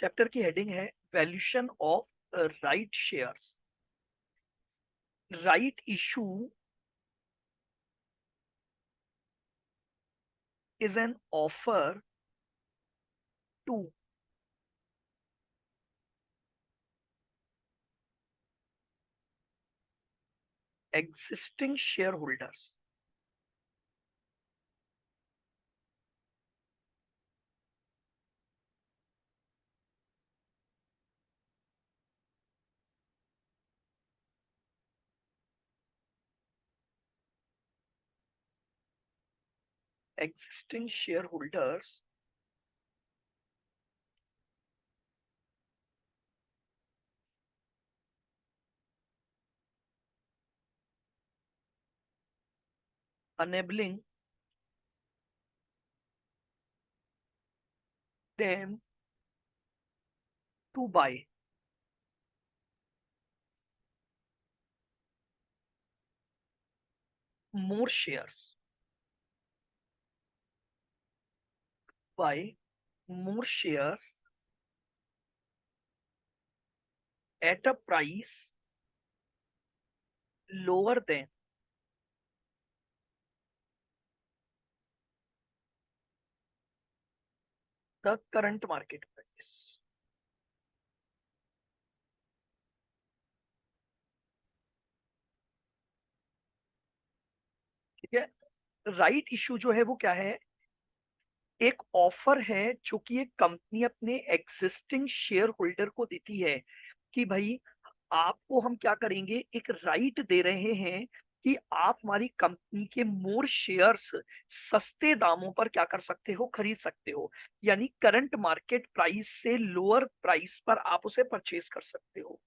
Chapter की heading है valuation of right shares. Right issue is an offer to existing shareholders existing shareholders enabling them to buy more shares, buy more shares at a price lower than the current market price। ठीक है। Right issue जो है वो क्या है? एक offer है जो कि एक कंपनी अपने एग्जिस्टिंग शेयर होल्डर को देती है कि भाई आपको हम क्या करेंगे, एक राइट दे रहे हैं कि आप हमारी कंपनी के मोर शेयर्स सस्ते दामों पर क्या कर सकते हो, खरीद सकते हो। यानी करंट मार्केट प्राइस से लोअर प्राइस पर आप उसे परचेज कर सकते हो।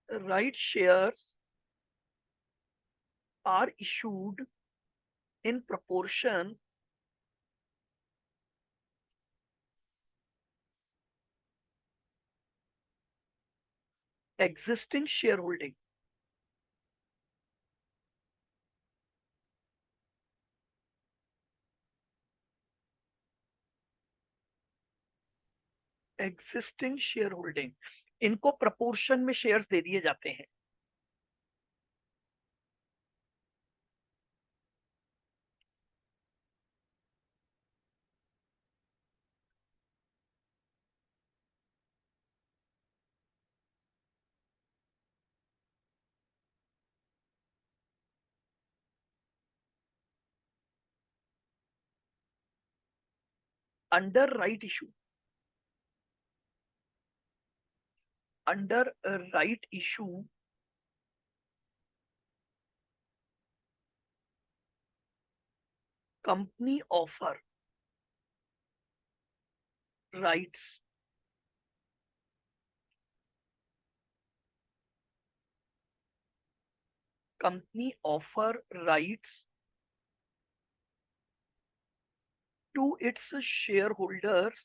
Right shares are issued in proportion existing shareholding। Existing share holding, इनको प्रपोर्शन में शेयर्स दे दिए जाते हैं। Under right issue, under right issue company offer rights company offer rights to its shareholders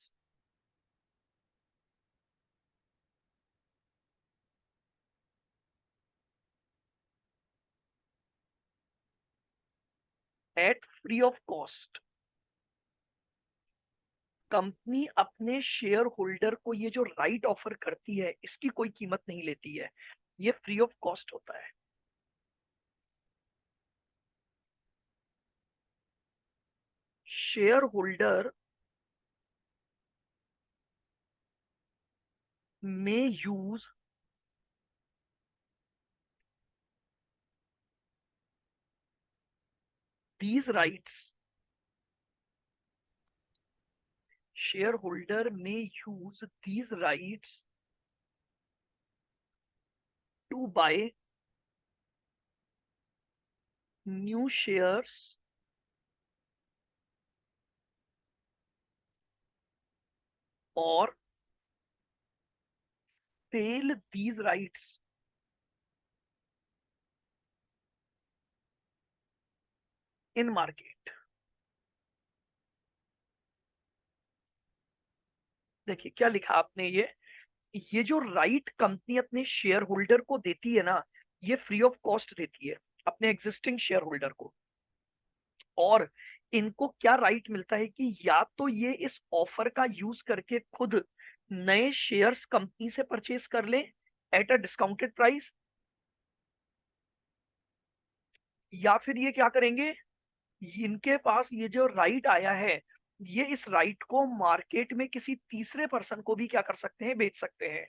at free of cost। Company अपने share holder को ये जो राइट ऑफर करती है इसकी कोई कीमत नहीं लेती है, ये फ्री ऑफ कॉस्ट होता है। Share holder may use these rights, shareholder may use these rights to buy new shares or sell these rights in market। देखिए क्या लिखा आपने, ये ये जो राइट कंपनी अपने शेयर होल्डर को देती है ना, ये फ्री ऑफ कॉस्ट देती है अपने एग्जिस्टिंग शेयर होल्डर को। और इनको क्या राइट मिलता है कि या तो ये इस ऑफर का यूज करके खुद नए शेयर्स कंपनी से परचेज कर लें एट अ डिस्काउंटेड प्राइस, या फिर ये क्या करेंगे, इनके पास ये जो राइट आया है, ये इस राइट को मार्केट में किसी तीसरे पर्सन को भी क्या कर सकते हैं, बेच सकते हैं।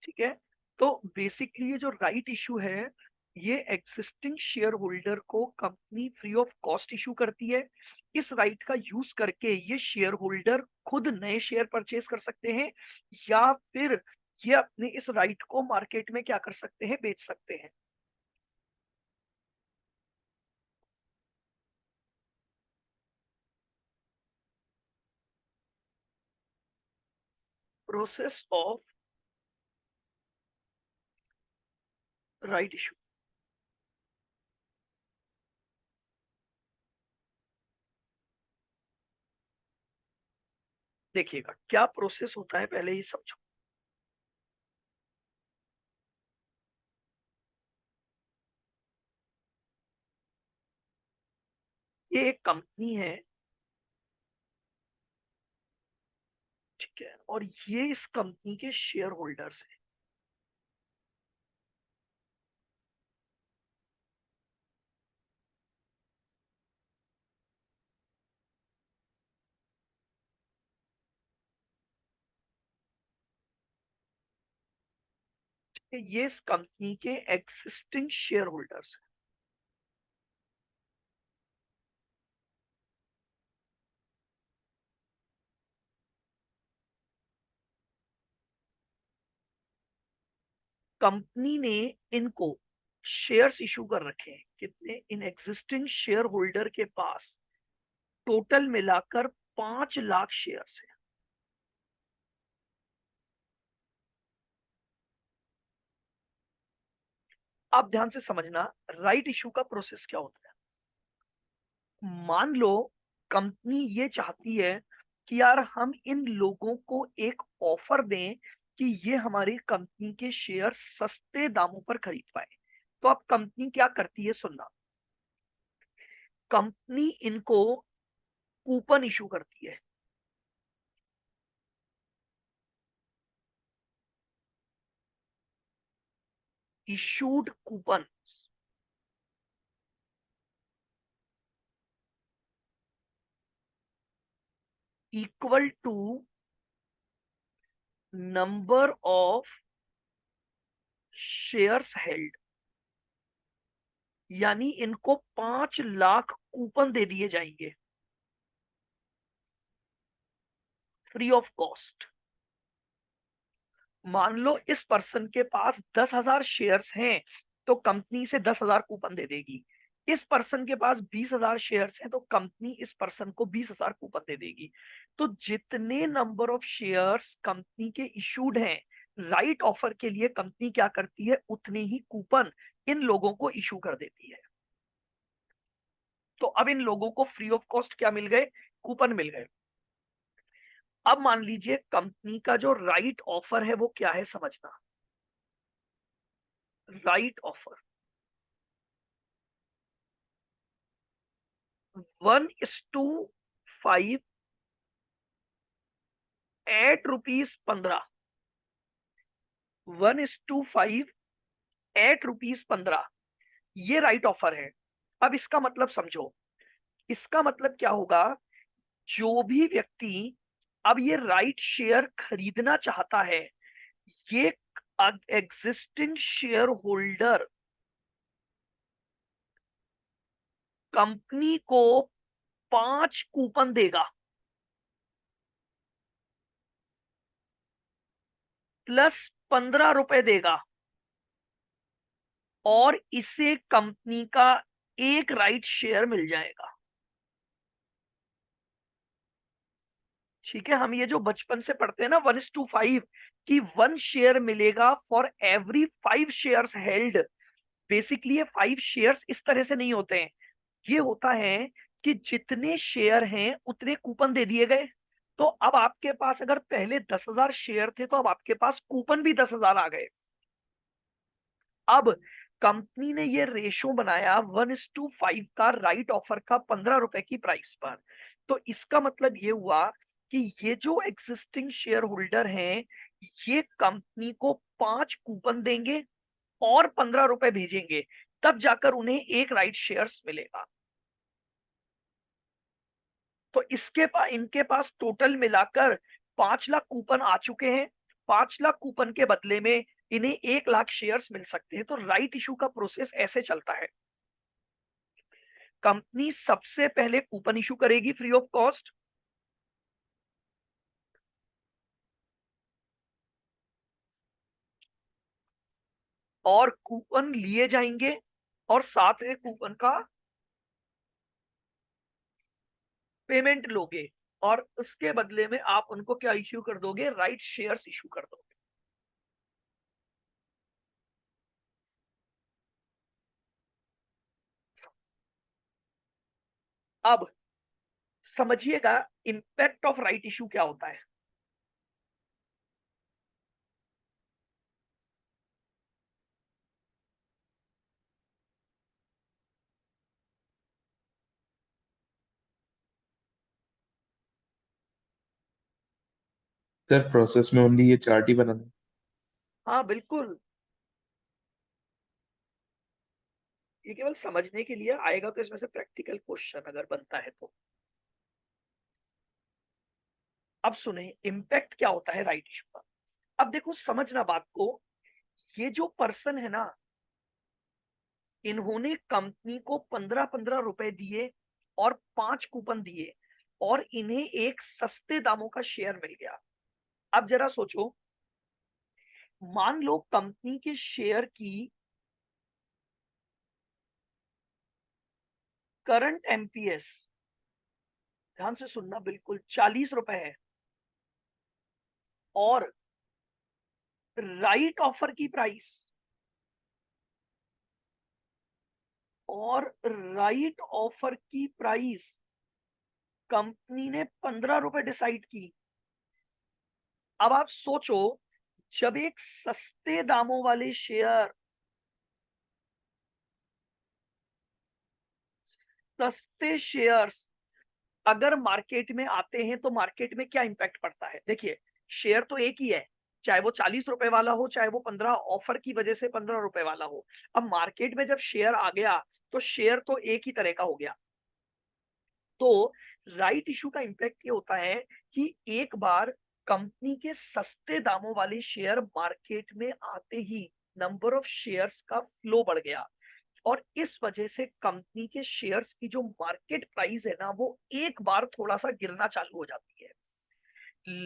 ठीक है। तो बेसिकली ये जो राइट इशू है, ये एग्जिस्टिंग शेयर होल्डर को company free of cost issue करती है। इस राइट का यूज करके ये शेयर होल्डर खुद नए शेयर परचेज कर सकते हैं, या फिर ये अपने इस राइट को मार्केट में क्या कर सकते हैं, बेच सकते हैं। Process of right issue. देखिएगा क्या प्रोसेस होता है, पहले ही समझो। ये एक कंपनी है, ठीक है, और ये इस कंपनी के शेयर होल्डर्स हैं, ये इस कंपनी के एग्जिस्टिंग शेयर होल्डर्स हैं। कंपनी ने इनको शेयर्स इशू कर रखे हैं, कितने, इन एग्जिस्टिंग शेयर होल्डर के पास टोटल मिलाकर 5 लाख शेयर्स है। आप ध्यान से समझना, राइट इशू का प्रोसेस क्या होता है। मान लो कंपनी ये चाहती है कि यार हम इन लोगों को एक ऑफर दें कि ये हमारी कंपनी के शेयर सस्ते दामों पर खरीद पाए। तो अब कंपनी क्या करती है, सुनना, कंपनी इनको कूपन इशू करती है। Issued coupon equal to number of shares held, यानी इनको 5 लाख कूपन दे दिए जाएंगे फ्री ऑफ कॉस्ट। मान लो इस पर्सन के पास 10,000 शेयर्स हैं, तो कंपनी से 10,000 कूपन दे देगी। इस पर्सन के पास 20,000 शेयर्स हैं, तो कंपनी इस पर्सन को 20,000 कूपन दे देगी। तो जितने नंबर ऑफ शेयर्स कंपनी के इशूड हैं राइट ऑफर के लिए, कंपनी क्या करती है, उतने ही कूपन इन लोगों को इशू कर देती है। तो अब इन लोगों को फ्री ऑफ कॉस्ट क्या मिल गए, कूपन मिल गए। अब मान लीजिए कंपनी का जो राइट ऑफर है वो क्या है, समझना। Right offer 1:5 eight ₹15। 1:5 एट ₹15, ये राइट ऑफर है। अब इसका मतलब समझो, इसका मतलब क्या होगा, जो भी व्यक्ति अब ये राइट शेयर खरीदना चाहता है, ये एग्जिस्टिंग शेयर होल्डर कंपनी को 5 कूपन देगा प्लस ₹15 देगा, और इसे कंपनी का एक राइट शेयर मिल जाएगा। ठीक है, हम ये जो बचपन से पढ़ते हैं ना 1:5 कि 1 शेयर मिलेगा for every 5 shares held. Basically ये 5 शेयर्स इस तरह से नहीं होते हैं, ये होता है कि जितने शेयर हैं उतने कूपन दे दिए गए। तो अब आपके पास अगर पहले 10,000 शेयर थे तो अब आपके पास कूपन भी 10,000 आ गए। अब कंपनी ने ये रेशो बनाया 1:5 का राइट ऑफर का 15 रुपए की प्राइस पर। तो इसका मतलब ये हुआ कि ये जो एग्जिस्टिंग शेयर होल्डर हैं ये कंपनी को 5 कूपन देंगे और 15 रुपए भेजेंगे, तब जाकर उन्हें एक राइट शेयर्स मिलेगा। तो इनके पास टोटल मिलाकर 5 लाख कूपन आ चुके हैं। 5 लाख कूपन के बदले में इन्हें 1 लाख शेयर्स मिल सकते हैं। तो राइट इशू का प्रोसेस ऐसे चलता है। कंपनी सबसे पहले कूपन इशू करेगी फ्री ऑफ कॉस्ट, और कूपन लिए जाएंगे और साथ में कूपन का पेमेंट लोगे, और उसके बदले में आप उनको क्या इश्यू कर दोगे? राइट शेयर्स इशू कर दोगे। अब समझिएगा इंपैक्ट ऑफ राइट इशू क्या होता है। सर प्रोसेस में ओनली ये चार्ट ही बनाना। हाँ बिल्कुल, ये केवल समझने के लिए आएगा, तो इसमें से प्रैक्टिकल क्वेश्चन अगर बनता है तो। अब सुने इम्पैक्ट क्या होता है राइट इशू का। अब देखो समझना बात को, ये जो पर्सन है ना, इन्होंने कंपनी को 15-15 रुपए दिए और 5 कूपन दिए, और इन्हें एक सस्ते दामों का शेयर मिल गया। अब जरा सोचो, मान लो कंपनी के शेयर की करंट एमपीएस, ध्यान से सुनना, बिल्कुल 40 रुपए है, और राइट ऑफर की प्राइस, कंपनी ने 15 रुपए डिसाइड की। अब आप सोचो, जब एक सस्ते दामों वाले शेयर सस्ते शेयर्स अगर मार्केट में आते हैं तो मार्केट में क्या इंपैक्ट पड़ता है? देखिए, शेयर तो एक ही है, चाहे वो 40 रुपए वाला हो, चाहे वो 15 ऑफर की वजह से 15 रुपए वाला हो। अब मार्केट में जब शेयर आ गया तो शेयर तो एक ही तरह का हो गया। तो राइट इशू का इंपैक्ट ये होता है कि एक बार कंपनी के सस्ते दामों वाले शेयर मार्केट में आते ही नंबर ऑफ शेयर्स का फ्लो बढ़ गया, और इस वजह से कंपनी के शेयर्स की जो मार्केट प्राइस है ना, वो एक बार थोड़ा सा गिरना चालू हो जाती है।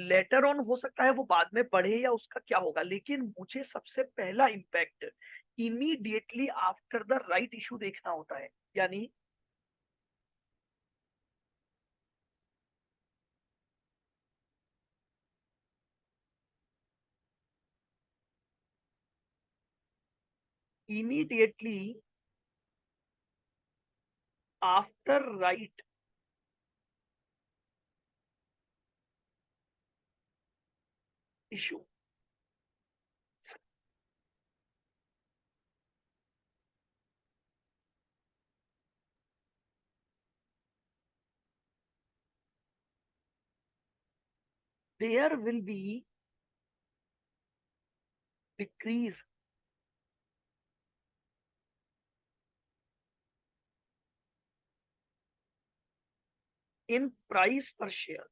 लेटर ऑन हो सकता है वो बाद में बढ़े या उसका क्या होगा, लेकिन मुझे सबसे पहला impact immediately after the right issue देखना होता है। यानी immediately after right issue, there will be decrease in price per share.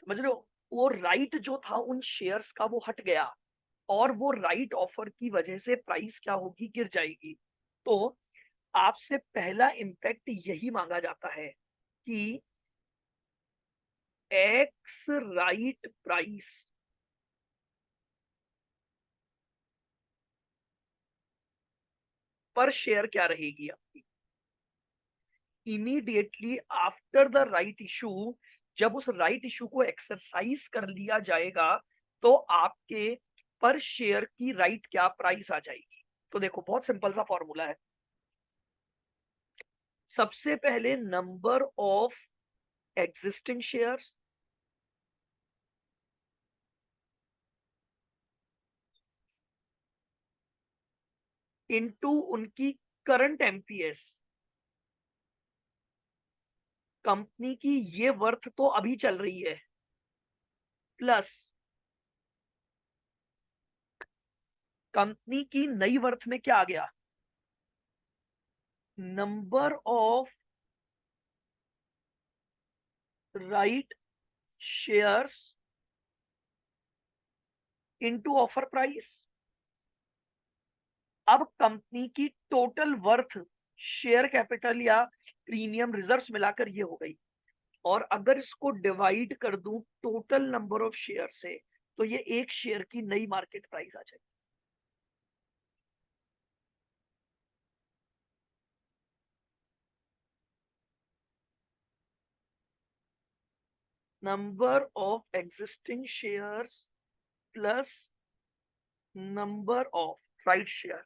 समझ रहे हो? वो राइट जो था उन शेयर्स का वो हट गया, और वो राइट ऑफर की वजह से प्राइस क्या होगी? गिर जाएगी। तो आपसे पहला इंपैक्ट यही मांगा जाता है कि x right price per share क्या रहेगी आपकी immediately after the right issue. जब उस राइट इशू को एक्सरसाइज कर लिया जाएगा तो आपके पर शेयर की राइट क्या प्राइस आ जाएगी। तो देखो बहुत सिंपल सा फॉर्मूला है। सबसे पहले number of existing shares into उनकी करंट एमपीएस। कंपनी की ये वर्थ तो अभी चल रही है, प्लस कंपनी की नई वर्थ में क्या आ गया, number of right shares into offer price. अब कंपनी की टोटल वर्थ शेयर कैपिटल या प्रीमियम रिजर्व्स मिलाकर ये हो गई, और अगर इसको डिवाइड कर दूं टोटल नंबर ऑफ शेयर से, तो ये एक शेयर की नई मार्केट प्राइस आ जाएगी। Number of existing shares plus number of right share.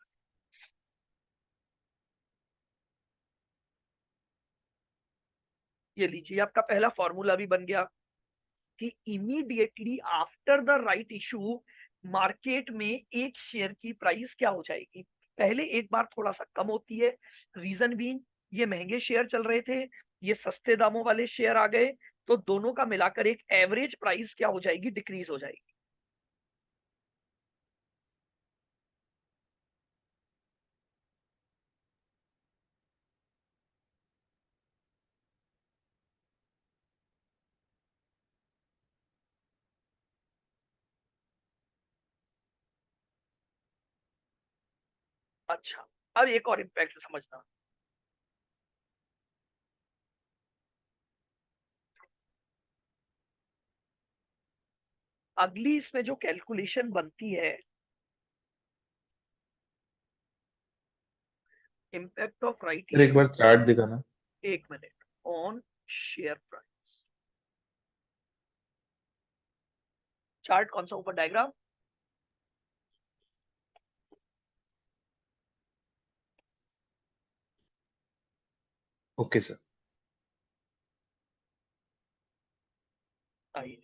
ये लीजिए आपका पहला फॉर्मूला भी बन गया कि immediately after the right issue market में एक शेयर की प्राइस क्या हो जाएगी। पहले एक बार थोड़ा सा कम होती है, रीजन भी ये महंगे शेयर चल रहे थे, ये सस्ते दामों वाले शेयर आ गए, तो दोनों का मिलाकर एक एवरेज प्राइस क्या हो जाएगी, डिक्रीज हो जाएगी। अच्छा, अब एक और इम्पैक्ट से समझना। अगली इसमें जो कैलकुलेशन बनती है, इम्पैक्ट ऑफ राइट फिर एक इशू, बार चार्ट दिखाना। एक minute, on share price. Chart कौन सा, ऊपर डायग्राम। Okay sir. आइए,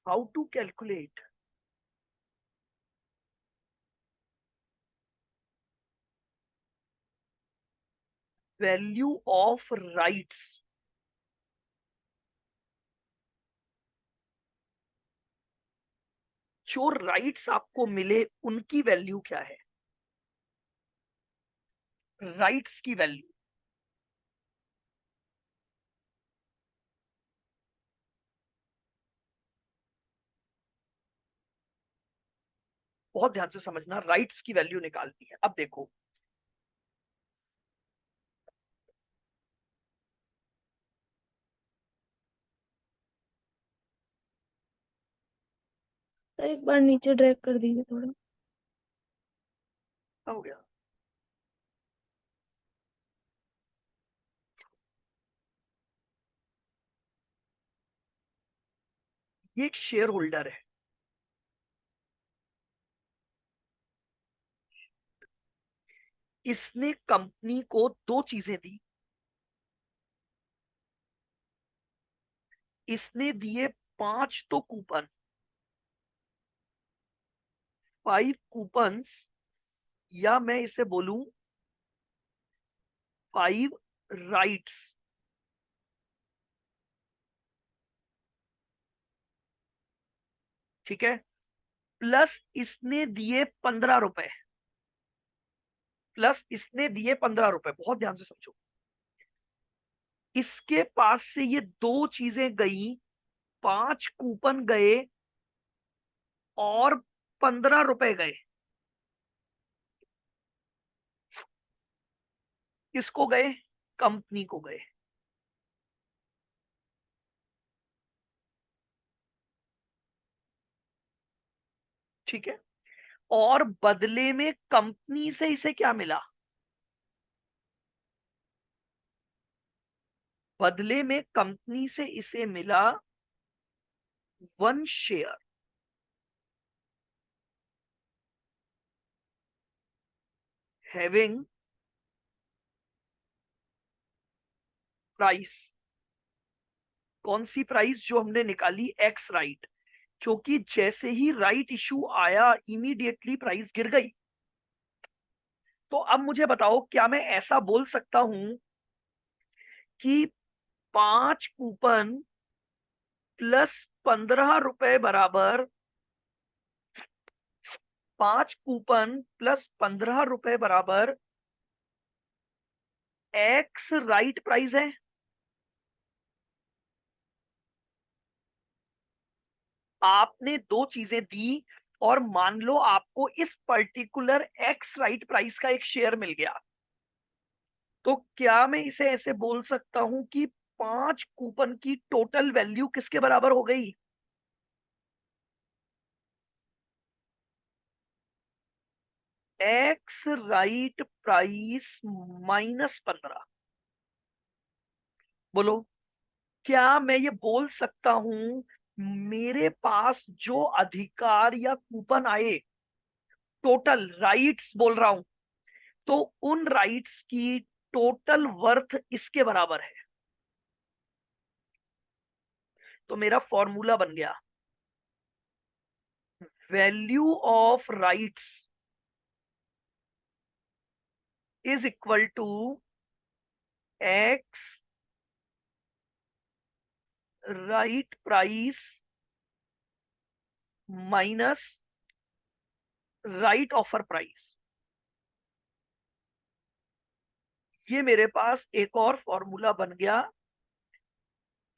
how to calculate value of rights. जो राइट्स आपको मिले उनकी वैल्यू क्या है, राइट्स की वैल्यू। बहुत ध्यान से समझना, राइट्स की वैल्यू निकालनी है। अब देखो, सर एक बार नीचे ड्रैग कर दीजिए थोड़ा। क्या हो गया, ये एक शेयर होल्डर है, इसने कंपनी को दो चीजें दी। इसने दिए 5 तो कूपन, 5 कूपन्स, या मैं इसे बोलूं 5 राइट्स। ठीक है, प्लस इसने दिए 15 रुपए, प्लस इसने दिए 15 रुपए। बहुत ध्यान से समझो, इसके पास से ये दो चीजें गई, 5 कूपन गए और 15 रुपए गए। किसको गए, कंपनी को गए। ठीक है, और बदले में कंपनी से इसे क्या मिला, बदले में कंपनी से इसे मिला 1 शेयर। हैविंग प्राइस, कौन सी प्राइस जो हमने निकाली, एक्स राइट, क्योंकि जैसे ही राइट इशू आया इमीडिएटली प्राइस गिर गई। तो अब मुझे बताओ, क्या मैं ऐसा बोल सकता हूं कि 5 कूपन प्लस 15 रुपए बराबर, 5 कूपन प्लस 15 रुपए बराबर एक्स राइट प्राइस है? आपने दो चीजें दी और मान लो आपको इस पर्टिकुलर एक्स राइट प्राइस का एक शेयर मिल गया, तो क्या मैं इसे ऐसे बोल सकता हूं कि 5 कूपन की टोटल वैल्यू किसके बराबर हो गई? X right price minus 15। बोलो, क्या मैं ये बोल सकता हूं मेरे पास जो अधिकार या कूपन आए, टोटल राइट्स बोल रहा हूं, तो उन राइट्स की टोटल वर्थ इसके बराबर है? तो मेरा फॉर्मूला बन गया, value of rights is equal to ex right price minus right offer price. ये मेरे पास एक और फॉर्मूला बन गया,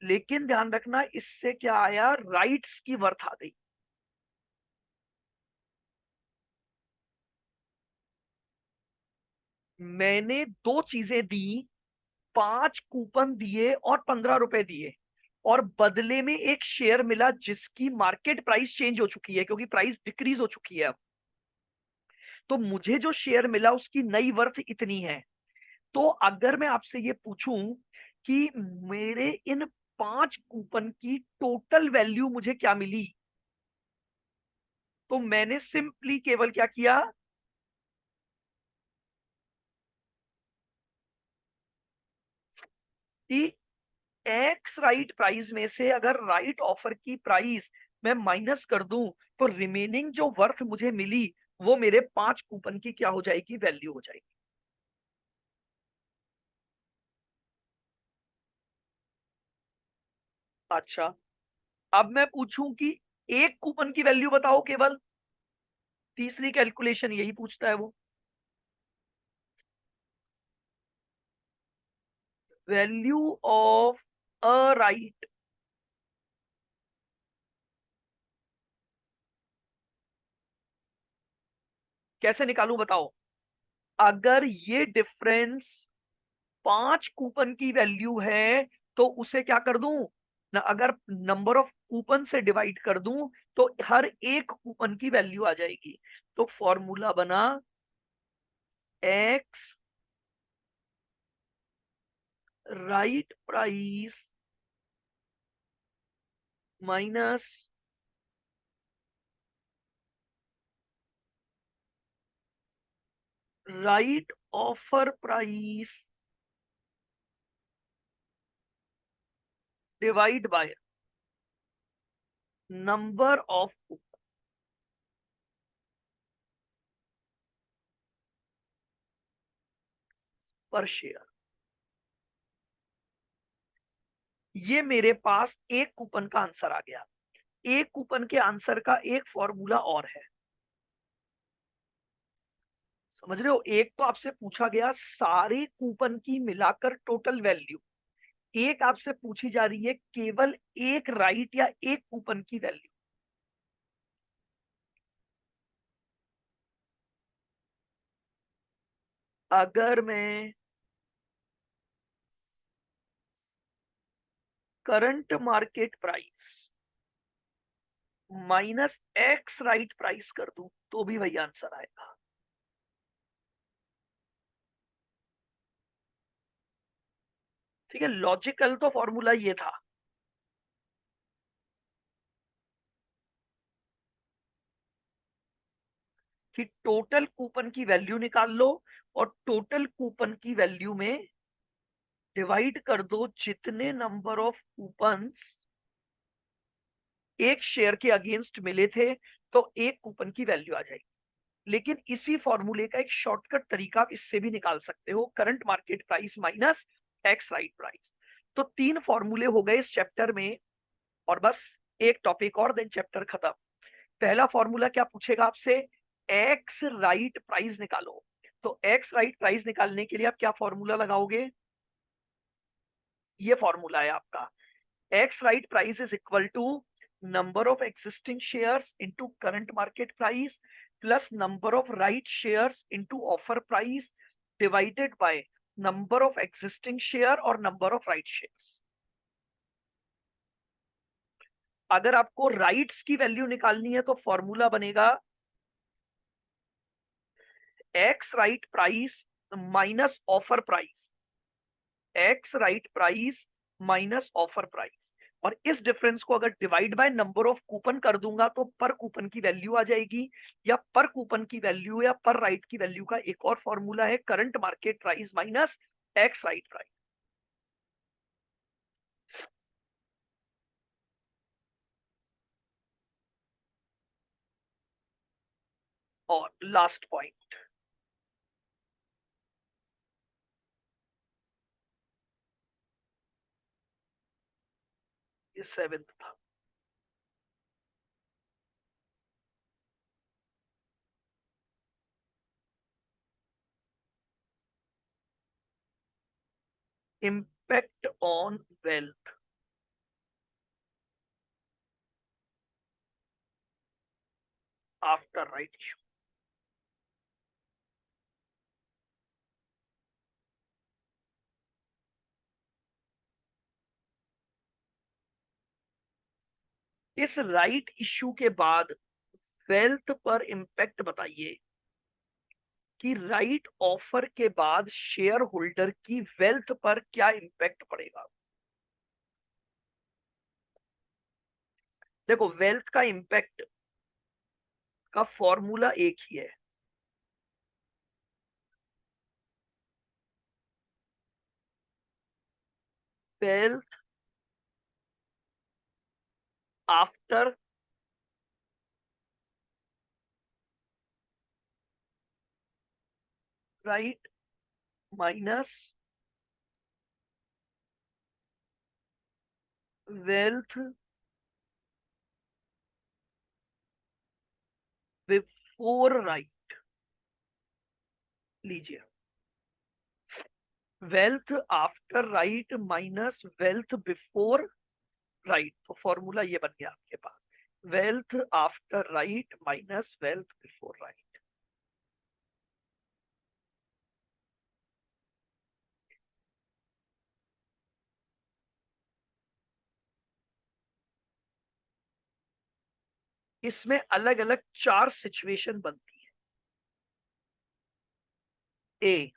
लेकिन ध्यान रखना इससे क्या आया, राइट्स की वर्थ आ गई। मैंने दो चीजें दी, 5 कूपन दिए और 15 रुपए दिए, और बदले में एक शेयर मिला जिसकी मार्केट प्राइस चेंज हो चुकी है क्योंकि प्राइस डिक्रीज हो चुकी है अब। तो मुझे जो शेयर मिला उसकी नई वर्थ इतनी है। तो अगर मैं आपसे ये पूछूं कि मेरे इन 5 कूपन की टोटल वैल्यू मुझे क्या मिली, तो मैंने सिंपली केवल क्या किया, कि एक्स राइट प्राइस में से अगर राइट ऑफर की प्राइस मैं माइनस कर दूं, तो रिमेनिंग जो वर्थ मुझे मिली वो मेरे 5 कूपन की क्या हो जाएगी, वैल्यू हो जाएगी। अच्छा, अब मैं पूछूं कि एक कूपन की वैल्यू बताओ केवल, तीसरी कैलकुलेशन यही पूछता है वो, वैल्यू ऑफ अ राइट कैसे निकालूं बताओ? अगर ये डिफरेंस 5 कूपन की वैल्यू है तो उसे क्या कर दूं ना, अगर नंबर ऑफ कूपन से डिवाइड कर दूं तो हर एक कूपन की वैल्यू आ जाएगी। तो फॉर्मूला बना x right price minus right offer price divide by number of पर शेयर। ये मेरे पास एक कूपन का आंसर आ गया। एक कूपन के आंसर का एक फॉर्मूला और है, समझ रहे हो? एक तो आपसे पूछा गया सारे कूपन की मिलाकर टोटल वैल्यू, एक आपसे पूछी जा रही है केवल एक राइट या एक कूपन की वैल्यू। अगर मैं current market price minus x right price कर दूं तो भी वही आंसर आएगा। ठीक है, लॉजिकल तो फॉर्मूला ये था। कि टोटल कूपन की वैल्यू निकाल लो और टोटल कूपन की वैल्यू में डिवाइड कर दो जितने नंबर ऑफ कूपन्स एक शेयर के अगेंस्ट मिले थे, तो एक कूपन की वैल्यू आ जाएगी। लेकिन इसी फॉर्मूले का एक शॉर्टकट तरीका आप इससे भी निकाल सकते हो, current market price minus x right price. तो 3 फॉर्मूले हो गए इस चैप्टर में, और बस एक टॉपिक और, देन चैप्टर खत्म। पहला फॉर्मूला क्या पूछेगा आपसे, एक्स राइट प्राइस निकालो। तो एक्स राइट प्राइस निकालने के लिए आप क्या फॉर्मूला लगाओगे, ये फॉर्मूला है आपका, ex right price is equal to number of existing shares into current market price plus number of right shares into offer price divided by number of existing share और नंबर ऑफ राइट शेयर्स। अगर आपको rights की value निकालनी है तो formula बनेगा x right price minus offer price, x right price minus offer price. और इस डिफरेंस को अगर divide by number of coupon कर दूंगा तो पर कूपन की वैल्यू आ जाएगी, या पर कूपन की वैल्यू या पर राइट की वैल्यू का एक और फॉर्मूला है current market price minus x right price. और लास्ट पॉइंट, ये 7th था, impact on wealth after right issue. इस राइट इशू के बाद वेल्थ पर इम्पैक्ट बताइए कि राइट ऑफर के बाद शेयर होल्डर की वेल्थ पर क्या इम्पैक्ट पड़ेगा। देखो, वेल्थ का इम्पैक्ट का फॉर्मूला एक ही है, wealth after right minus wealth before right. लीजिए, wealth after right minus wealth before right, तो फॉर्मूला ये बन गया आपके पास, wealth after right minus wealth before right. इसमें अलग अलग 4 सिचुएशन बनती है। A,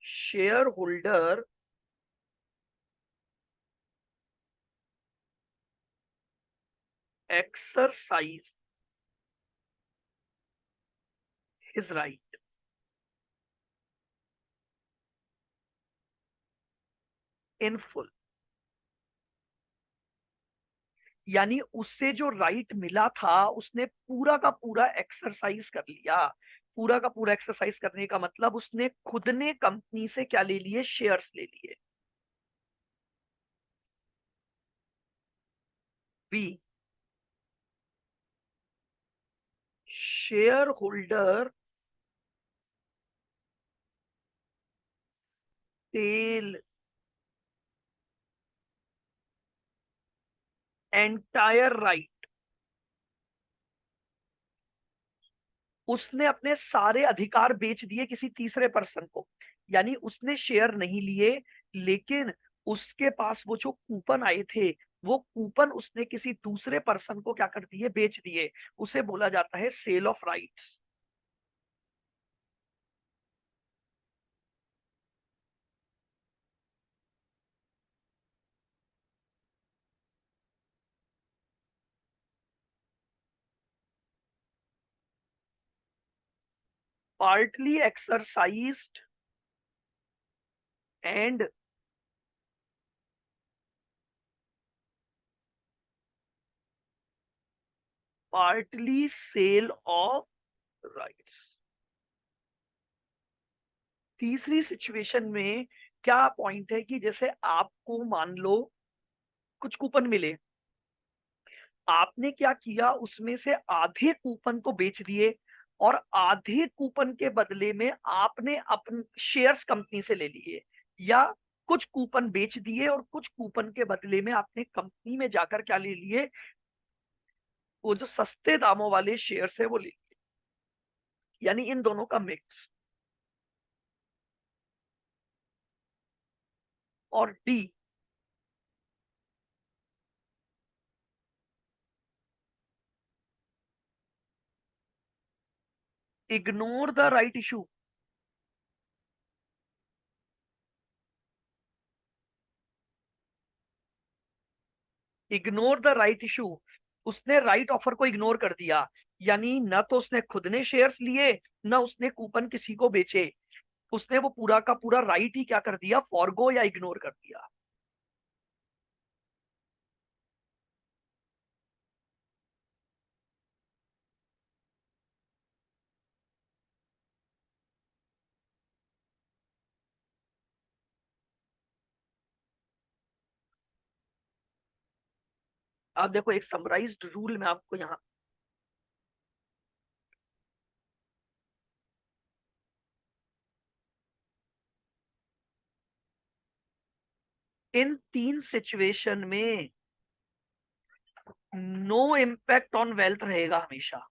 share holder exercise his right in full, यानी उससे जो राइट मिला था उसने पूरा का पूरा एक्सरसाइज कर लिया। पूरा का पूरा एक्सरसाइज करने का मतलब उसने खुद ने कंपनी से क्या ले लिए, शेयर्स ले लिए। B, share holder tell entire right, उसने अपने सारे अधिकार बेच दिए किसी तीसरे पर्सन को, यानी उसने शेयर नहीं लिए, लेकिन उसके पास वो जो कूपन आए थे वो कूपन उसने किसी दूसरे पर्सन को क्या कर दिए, बेच दिए, उसे बोला जाता है sale of rights. Partly exercised and partly sale of rights. तीसरी सिचुएशन में क्या पॉइंट है कि जैसे आपको मान लो कुछ कूपन मिले, आपने क्या किया, उसमें से आधे कूपन तो बेच दिए और आधे कूपन के बदले में आपने अपने शेयर्स कंपनी से ले लिए, या कुछ कूपन बेच दिए और कुछ कूपन के बदले में आपने कंपनी में जाकर क्या ले लिए, वो जो सस्ते दामों वाले शेयर्स है वो ले लिए, यानी इन दोनों का मिक्स। और D, ignore the right issue. Ignore the right issue, उसने राइट ऑफर को इग्नोर कर दिया, यानी न तो उसने खुद ने शेयर्स लिए, न उसने कूपन किसी को बेचे, उसने वो पूरा का पूरा राइट ही क्या कर दिया, फॉरगो या इग्नोर कर दिया। आप देखो एक समराइज्ड रूल में आपको यहाँ, इन तीन सिचुएशन में नो इम्पैक्ट ऑन वेल्थ रहेगा हमेशा।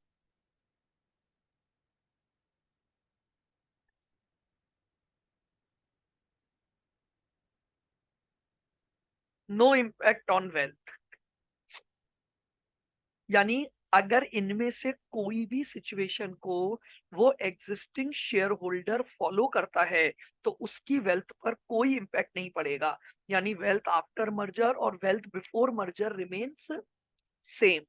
नो इम्पैक्ट ऑन वेल्थ, यानी अगर इनमें से कोई भी सिचुएशन को वो एग्जिस्टिंग शेयर होल्डर फॉलो करता है तो उसकी वेल्थ पर कोई इंपैक्ट नहीं पड़ेगा, यानी वेल्थ आफ्टर मर्जर और wealth before merger remains same.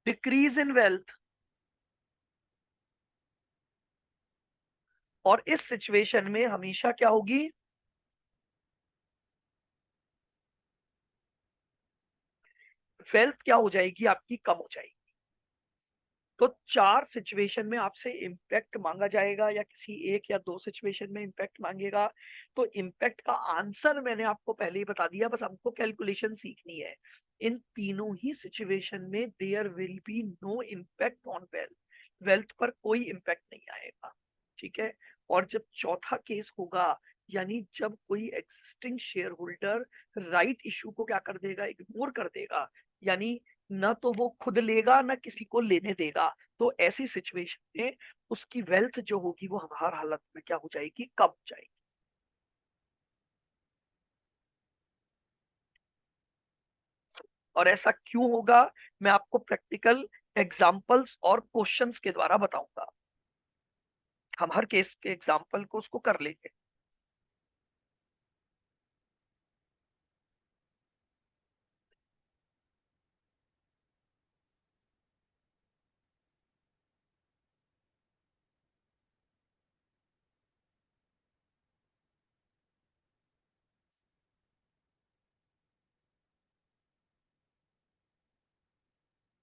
Decrease in wealth, और इस सिचुएशन में हमेशा क्या होगी, वेल्थ क्या हो जाएगी, आपकी कम हो जाएगी। तो चार सिचुएशन में आपसे इम्पैक्ट मांगा जाएगा या किसी एक या दो सिचुएशन में इम्पैक्ट मांगेगा, तो इम्पैक्ट का आंसर मैंने आपको पहले ही बता दिया, बस हमको कैलकुलेशन सीखनी है। इन तीनों ही सिचुएशन में there will be no impact on wealth, wealth पर कोई इम्पैक्ट नहीं आएगा, ठीक है। और जब चौथा केस होगा, यानी जब कोई existing share holder right issue को क्या कर देगा, इग्नोर कर देगा, यानी ना तो वो खुद लेगा ना किसी को लेने देगा, तो ऐसी सिचुएशन में उसकी वेल्थ जो होगी वो हर हालत में क्या हो जाएगी, कम हो जाएगी। और ऐसा क्यों होगा, मैं आपको प्रैक्टिकल एग्जांपल्स और क्वेश्चंस के द्वारा बताऊंगा। हम हर केस के एग्जांपल को उसको कर लेंगे।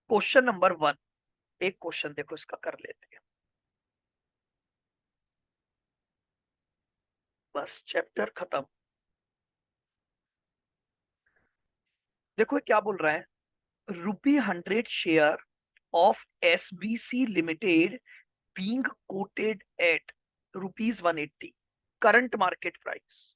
क्वेश्चन नंबर 1, एक क्वेश्चन देखो इसका कर लेते हैं, बस चैप्टर खत्म। देखो ये क्या बोल रहा है, ₹100 share of SBC Limited being quoted at ₹180 current market price।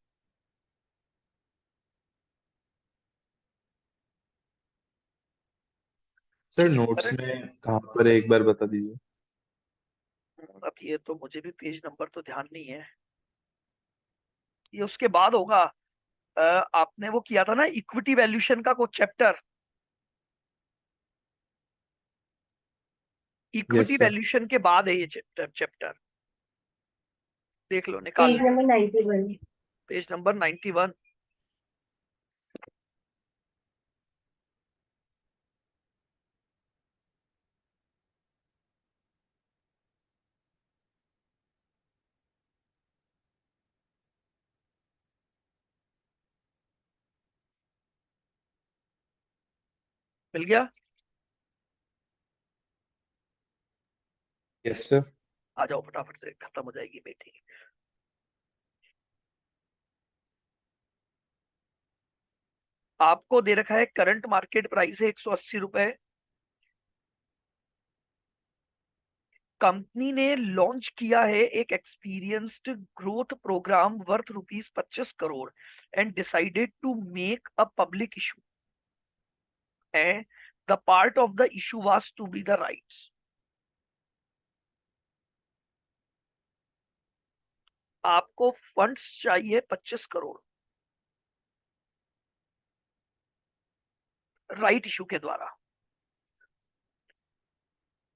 Sir चलिए नोट्स करंट, में कहाँ पर है एक बार बता दीजिए। अब ये तो मुझे भी पेज नंबर तो ध्यान नहीं है, ये उसके बाद होगा। आपने वो किया था ना इक्विटी वैल्यूएशन का कुछ chapter, equity yes sir. Valuation के बाद है ये चैप्टर देख लो निकाल पेज लो। नंबर 91। Page number 91। मिल गया? Yes sir. आ जाओ फटाफट से, खत्म हो जाएगी मीटिंग। आपको दे रखा है करंट मार्केट प्राइस है 180 रुपए। कंपनी ने लॉन्च किया है एक experienced growth program worth ₹25 crore and decided to make a public issue, and the part of the issue was to be the rights. आपको फंड्स चाहिए 25 करोड़ राइट इशू के द्वारा।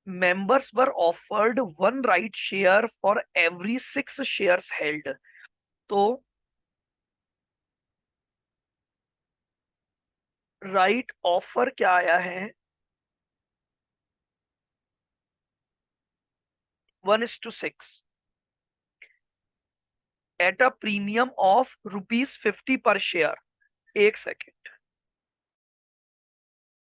members were offered one right share for every 6 shares held। तो right offer क्या आया है? 1:6 at a premium of ₹50 पर share. एक सेकेंड,